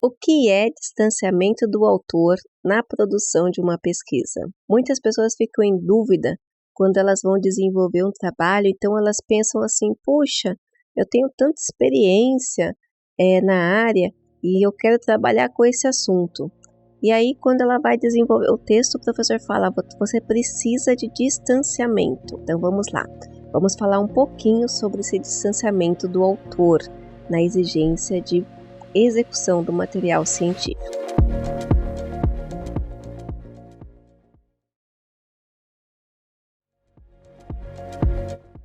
O que é distanciamento do autor na produção de uma pesquisa? Muitas pessoas ficam em dúvida quando elas vão desenvolver um trabalho, então elas pensam assim, puxa, eu tenho tanta experiência na área e eu quero trabalhar com esse assunto. E aí, quando ela vai desenvolver o texto, o professor fala, você precisa de distanciamento. Então, vamos lá. Vamos falar um pouquinho sobre esse distanciamento do autor na exigência de execução do material científico.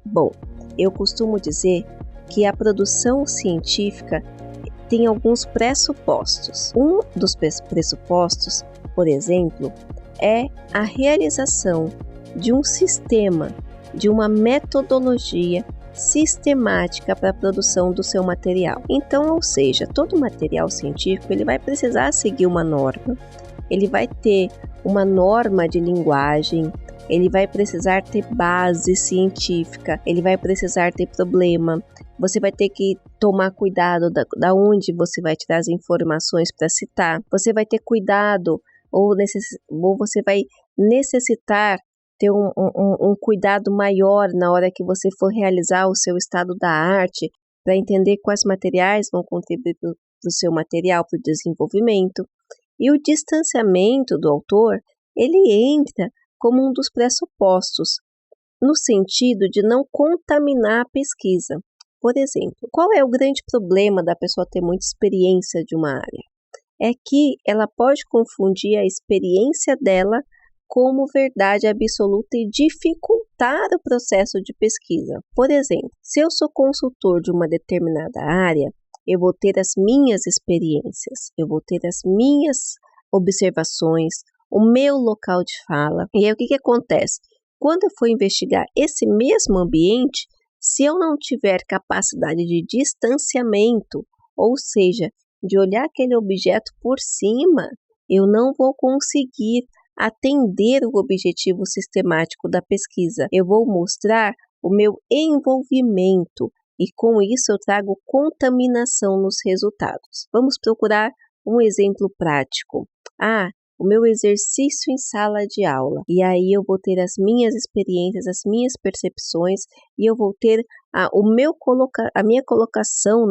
Bom, eu costumo dizer que a produção científica tem alguns pressupostos. Um dos pressupostos, por exemplo, é a realização de um sistema, de uma metodologia sistemática para a produção do seu material. Então, ou seja, todo material científico ele vai precisar seguir uma norma, ele vai ter uma norma de linguagem, ele vai precisar ter base científica, ele vai precisar ter problema, você vai ter que tomar cuidado da onde você vai tirar as informações para citar, você vai ter cuidado ou você vai necessitar ter um cuidado maior na hora que você for realizar o seu estado da arte, para entender quais materiais vão contribuir para o seu material, para o desenvolvimento. E o distanciamento do autor, ele entra como um dos pressupostos, no sentido de não contaminar a pesquisa. Por exemplo, qual é o grande problema da pessoa ter muita experiência de uma área? É que ela pode confundir a experiência dela como verdade absoluta e dificultar o processo de pesquisa. Por exemplo, se eu sou consultor de uma determinada área, eu vou ter as minhas experiências, eu vou ter as minhas observações, o meu local de fala. E aí o que acontece? Quando eu for investigar esse mesmo ambiente, se eu não tiver capacidade de distanciamento, ou seja, de olhar aquele objeto por cima, eu não vou conseguir atender o objetivo sistemático da pesquisa. Eu vou mostrar o meu envolvimento e com isso eu trago contaminação nos resultados. Vamos procurar um exemplo prático. O meu exercício em sala de aula. E aí eu vou ter as minhas experiências, as minhas percepções e eu vou ter a minha colocação,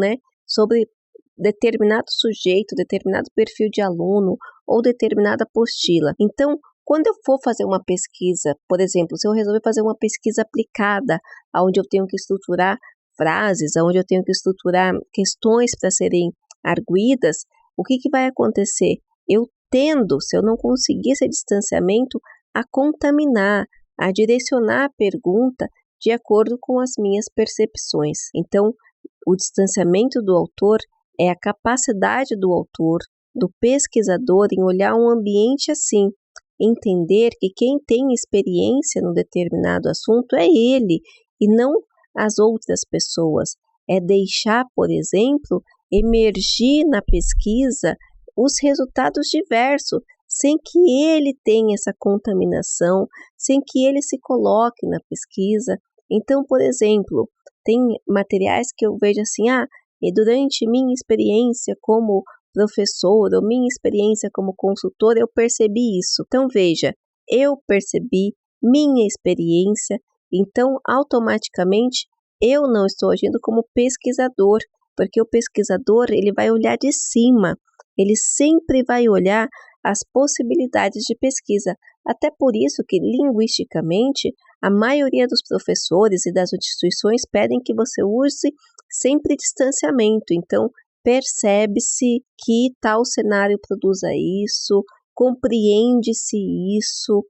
sobre determinado sujeito, determinado perfil de aluno ou determinada apostila. Então, quando eu for fazer uma pesquisa, por exemplo, se eu resolver fazer uma pesquisa aplicada, onde eu tenho que estruturar frases, onde eu tenho que estruturar questões para serem arguídas, o que vai acontecer? Eu tendo, se eu não conseguir esse distanciamento, a contaminar, a direcionar a pergunta de acordo com as minhas percepções. Então, o distanciamento do autor é a capacidade do autor, do pesquisador, em olhar um ambiente assim, entender que quem tem experiência no determinado assunto é ele e não as outras pessoas. É deixar, por exemplo, emergir na pesquisa os resultados diversos, sem que ele tenha essa contaminação, sem que ele se coloque na pesquisa. Então, por exemplo, tem materiais que eu vejo assim, e durante minha experiência como professor ou minha experiência como consultor, eu percebi isso. Então, veja, eu percebi minha experiência, então, automaticamente, eu não estou agindo como pesquisador, porque o pesquisador, ele vai olhar de cima, ele sempre vai olhar as possibilidades de pesquisa. Até por isso que, linguisticamente, a maioria dos professores e das instituições pedem que você use sempre distanciamento. Então, percebe-se que tal cenário produza isso, compreende-se isso,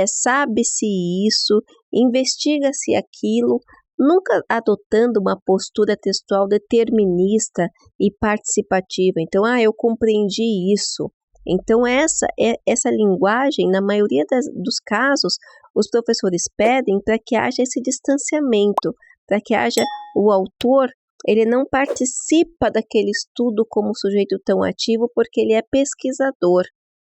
sabe-se isso, investiga-se aquilo, nunca adotando uma postura textual determinista e participativa. Então, eu compreendi isso. Então, essa linguagem, na maioria dos casos, os professores pedem para que haja esse distanciamento, para que haja o autor, ele não participa daquele estudo como sujeito tão ativo, porque ele é pesquisador.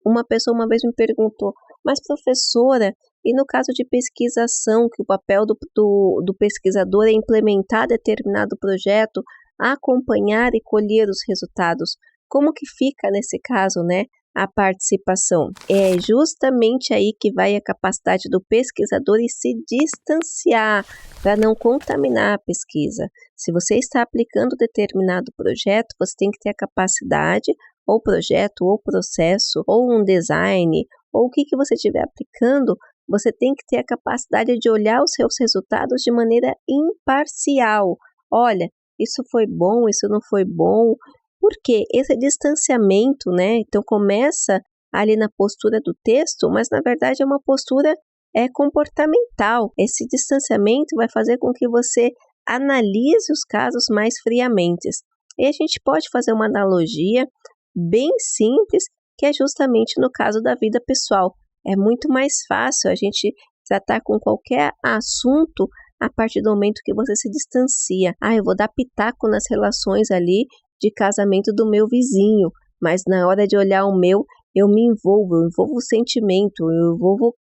Uma pessoa uma vez me perguntou, mas professora, e no caso de pesquisação, que o papel do pesquisador é implementar determinado projeto, acompanhar e colher os resultados, Como que fica nesse caso, né, a participação? É justamente aí que vai a capacidade do pesquisador em se distanciar para não contaminar a pesquisa. Se você está aplicando determinado projeto, você tem que ter a capacidade, ou projeto, ou processo, ou um design, ou o que você estiver aplicando, você tem que ter a capacidade de olhar os seus resultados de maneira imparcial. Olha, isso foi bom, isso não foi bom. Porque esse distanciamento, né? Então começa ali na postura do texto, mas na verdade é uma postura comportamental. Esse distanciamento vai fazer com que você analise os casos mais friamente. E a gente pode fazer uma analogia bem simples, que é justamente no caso da vida pessoal. É muito mais fácil a gente tratar com qualquer assunto a partir do momento que você se distancia. Eu vou dar pitaco nas relações ali de casamento do meu vizinho, mas na hora de olhar o meu, eu envolvo o sentimento, eu envolvo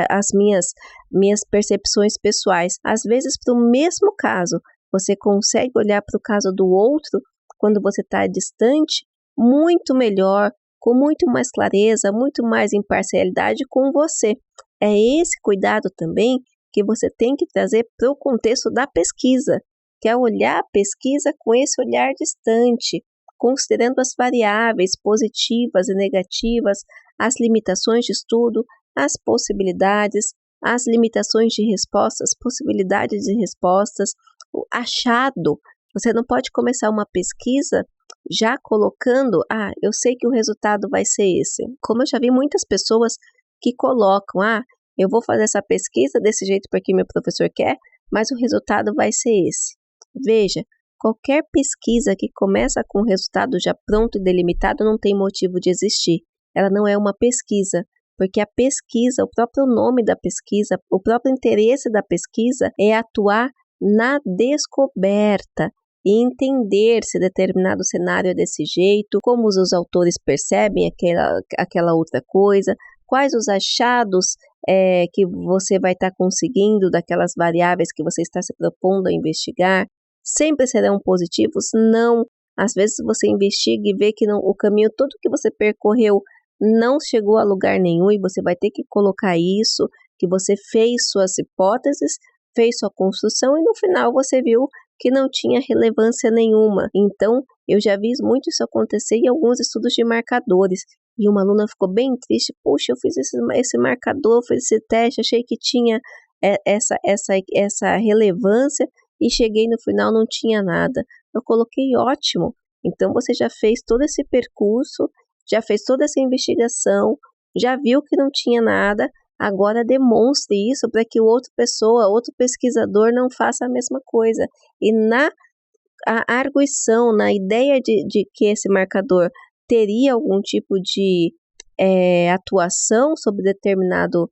as minhas percepções pessoais. Às vezes, para o mesmo caso, você consegue olhar para o caso do outro, quando você está distante, muito melhor, com muito mais clareza, muito mais imparcialidade com você. É esse cuidado também que você tem que trazer para o contexto da pesquisa, que é olhar a pesquisa com esse olhar distante, considerando as variáveis positivas e negativas, as limitações de estudo, as possibilidades, as limitações de respostas, possibilidades de respostas, o achado. Você não pode começar uma pesquisa já colocando, eu sei que o resultado vai ser esse. Como eu já vi muitas pessoas que colocam, eu vou fazer essa pesquisa desse jeito porque meu professor quer, mas o resultado vai ser esse. Veja, qualquer pesquisa que começa com o resultado já pronto e delimitado não tem motivo de existir. Ela não é uma pesquisa, porque a pesquisa, o próprio nome da pesquisa, o próprio interesse da pesquisa é atuar na descoberta e entender se determinado cenário é desse jeito, como os autores percebem aquela outra coisa, quais os achados que você vai estar conseguindo daquelas variáveis que você está se propondo a investigar. Sempre serão positivos? Não. Às vezes você investiga e vê que o caminho todo que você percorreu não chegou a lugar nenhum e você vai ter que colocar isso, que você fez suas hipóteses, fez sua construção e no final você viu que não tinha relevância nenhuma. Então, eu já vi muito isso acontecer em alguns estudos de marcadores. E uma aluna ficou bem triste. Puxa, eu fiz esse marcador, fiz esse teste, achei que tinha essa relevância e cheguei no final, não tinha nada. Eu coloquei ótimo. Então, você já fez todo esse percurso, já fez toda essa investigação, já viu que não tinha nada, agora demonstre isso para que outro pesquisador não faça a mesma coisa. E na arguição, na ideia de que esse marcador teria algum tipo de atuação sobre determinado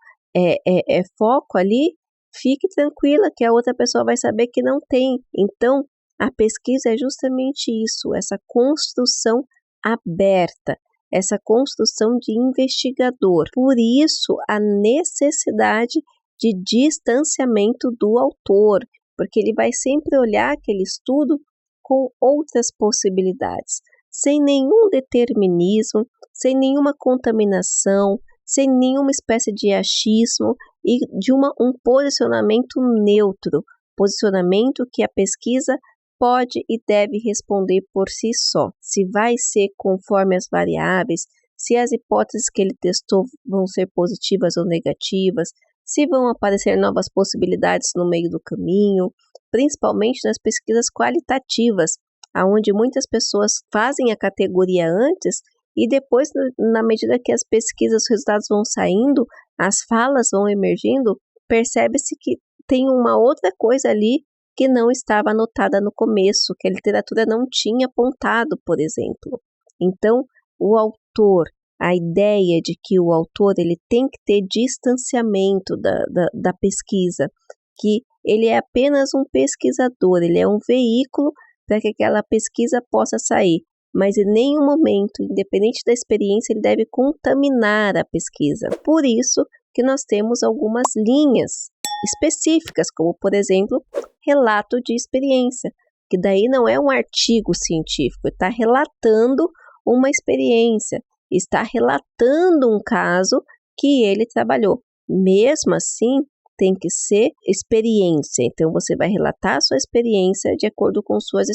foco ali, fique tranquila que a outra pessoa vai saber que não tem. Então, a pesquisa é justamente isso, essa construção aberta, essa construção de investigador. Por isso, a necessidade de distanciamento do autor, porque ele vai sempre olhar aquele estudo com outras possibilidades, sem nenhum determinismo, sem nenhuma contaminação, sem nenhuma espécie de achismo e de um posicionamento neutro, posicionamento que a pesquisa pode e deve responder por si só. Se vai ser conforme as variáveis, se as hipóteses que ele testou vão ser positivas ou negativas, se vão aparecer novas possibilidades no meio do caminho, principalmente nas pesquisas qualitativas, onde muitas pessoas fazem a categoria antes e depois, na medida que as pesquisas, os resultados vão saindo, as falas vão emergindo, percebe-se que tem uma outra coisa ali que não estava anotada no começo, que a literatura não tinha apontado, por exemplo. Então, o autor, a ideia de que o autor ele tem que ter distanciamento da pesquisa, que ele é apenas um pesquisador, ele é um veículo para que aquela pesquisa possa sair, mas em nenhum momento, independente da experiência, ele deve contaminar a pesquisa. Por isso que nós temos algumas linhas específicas, como, por exemplo, relato de experiência, que daí não é um artigo científico, está relatando uma experiência, está relatando um caso que ele trabalhou. Mesmo assim, tem que ser experiência. Então, você vai relatar a sua experiência de acordo com suas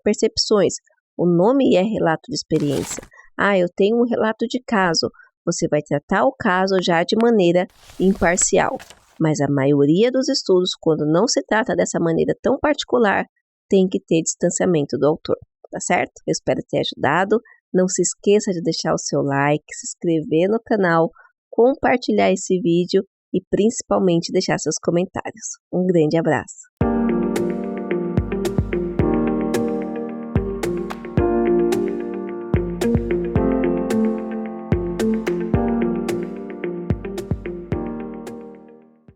percepções. O nome é relato de experiência. Eu tenho um relato de caso. Você vai tratar o caso já de maneira imparcial. Mas a maioria dos estudos, quando não se trata dessa maneira tão particular, tem que ter distanciamento do autor, tá certo? Eu espero ter ajudado. Não se esqueça de deixar o seu like, se inscrever no canal, compartilhar esse vídeo e principalmente deixar seus comentários. Um grande abraço!